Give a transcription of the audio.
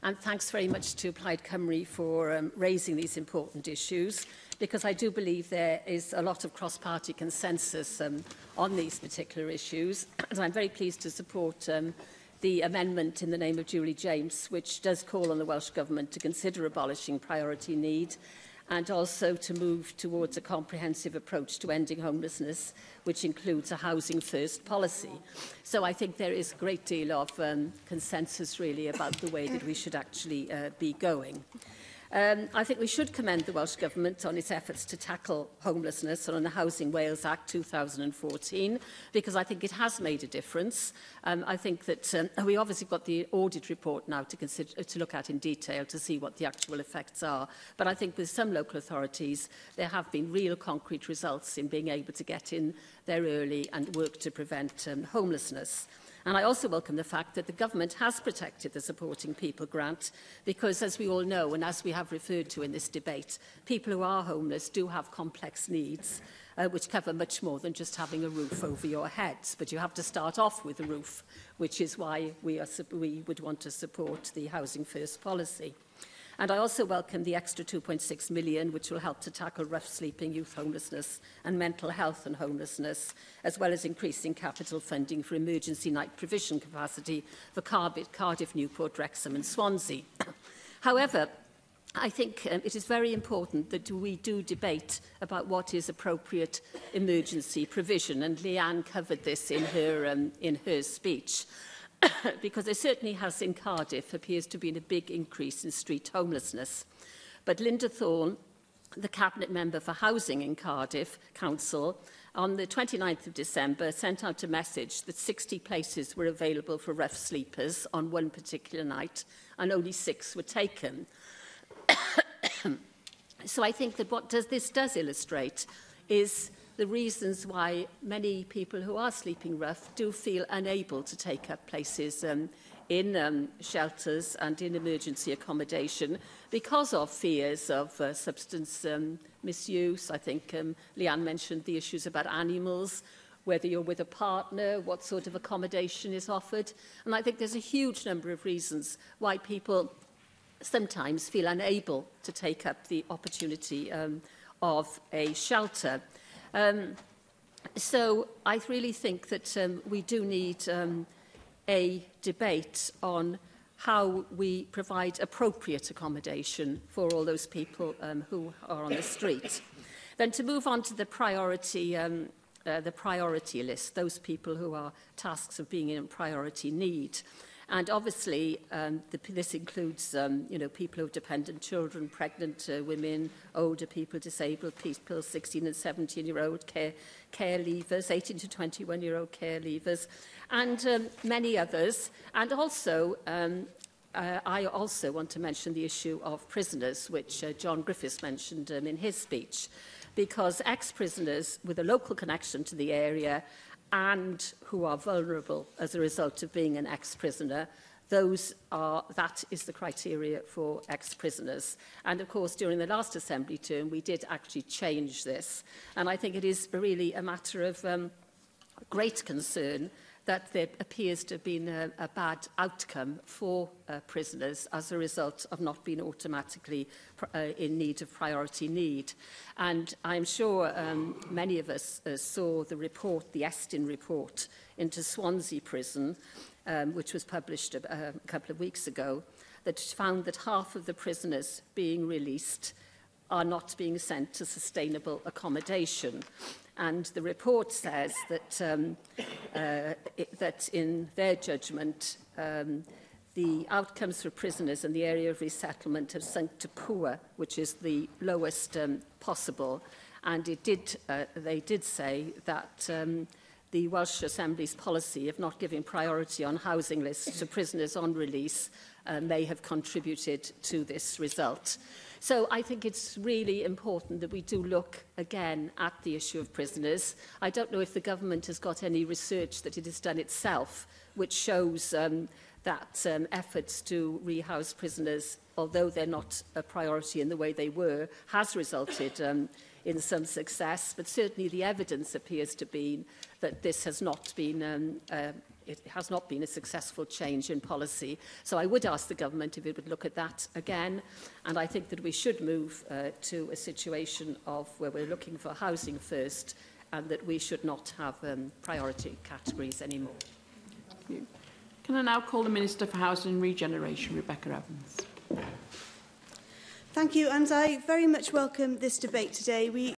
and thanks very much to Plaid Cymru for raising these important issues, because I do believe there is a lot of cross-party consensus on these particular issues. And I'm very pleased to support the amendment in the name of Julie James, which does call on the Welsh Government to consider abolishing priority need and also to move towards a comprehensive approach to ending homelessness, which includes a housing first policy. So I think there is a great deal of consensus really about the way that we should actually be going. I think we should commend the Welsh Government on its efforts to tackle homelessness and on the Housing Wales Act 2014, because I think it has made a difference. I think that we obviously got the audit report now to look at in detail to see what the actual effects are. But I think with some local authorities, there have been real concrete results in being able to get in there early and work to prevent homelessness. And I also welcome the fact that the government has protected the Supporting People grant because, as we all know, and as we have referred to in this debate, people who are homeless do have complex needs which cover much more than just having a roof over your heads. But you have to start off with a roof, which is why we would want to support the Housing First policy. And I also welcome the extra £2.6 million, which will help to tackle rough sleeping, youth homelessness and mental health and homelessness, as well as increasing capital funding for emergency night provision capacity for Cardiff, Newport, Wrexham and Swansea. However, I think it is very important that we do debate about what is appropriate emergency provision, and Leanne covered this in her speech. Because there certainly has in Cardiff appears to be a big increase in street homelessness. But Linda Thorne, the Cabinet Member for Housing in Cardiff Council, on the 29th of December sent out a message that 60 places were available for rough sleepers on one particular night and only 6 were taken. So I think that what this does illustrate is the reasons why many people who are sleeping rough do feel unable to take up places in shelters and in emergency accommodation because of fears of substance misuse. I think Leanne mentioned the issues about animals, whether you're with a partner, what sort of accommodation is offered. And I think there's a huge number of reasons why people sometimes feel unable to take up the opportunity of a shelter. So I really think that we do need a debate on how we provide appropriate accommodation for all those people who are on the street. Then to move on to the priority list, those people who are tasks of being in priority need. And obviously, this includes people who have dependent children, pregnant women, older people, disabled people, 16 and 17-year-old care leavers, 18 to 21-year-old care leavers, and many others. And also, I also want to mention the issue of prisoners, which John Griffiths mentioned in his speech, because ex-prisoners with a local connection to the area and who are vulnerable as a result of being an ex-prisoner, that is the criteria for ex-prisoners. And of course, during the last Assembly term, we did actually change this. And I think it is really a matter of great concern that there appears to have been a bad outcome for prisoners as a result of not being automatically in need of priority need. And I'm sure many of us saw the report, the Estin report into Swansea Prison, which was published a couple of weeks ago, that found that half of the prisoners being released are not being sent to sustainable accommodation. And the report says that, that in their judgment, the outcomes for prisoners in the area of resettlement have sunk to poor, which is the lowest possible. And they did say that the Welsh Assembly's policy of not giving priority on housing lists to prisoners on release may have contributed to this result. So I think it's really important that we do look again at the issue of prisoners. I don't know if the government has got any research that it has done itself, which shows that efforts to rehouse prisoners, although they're not a priority in the way they were, has resulted in some success. But certainly the evidence appears to be that this has not been it has not been a successful change in policy. So I would ask the government if it would look at that again, and I think that we should move to a situation of where we're looking for housing first, and that we should not have priority categories anymore. Thank you. Can I now call the Minister for Housing and Regeneration, Rebecca Evans? Thank you, and I very much welcome this debate today. We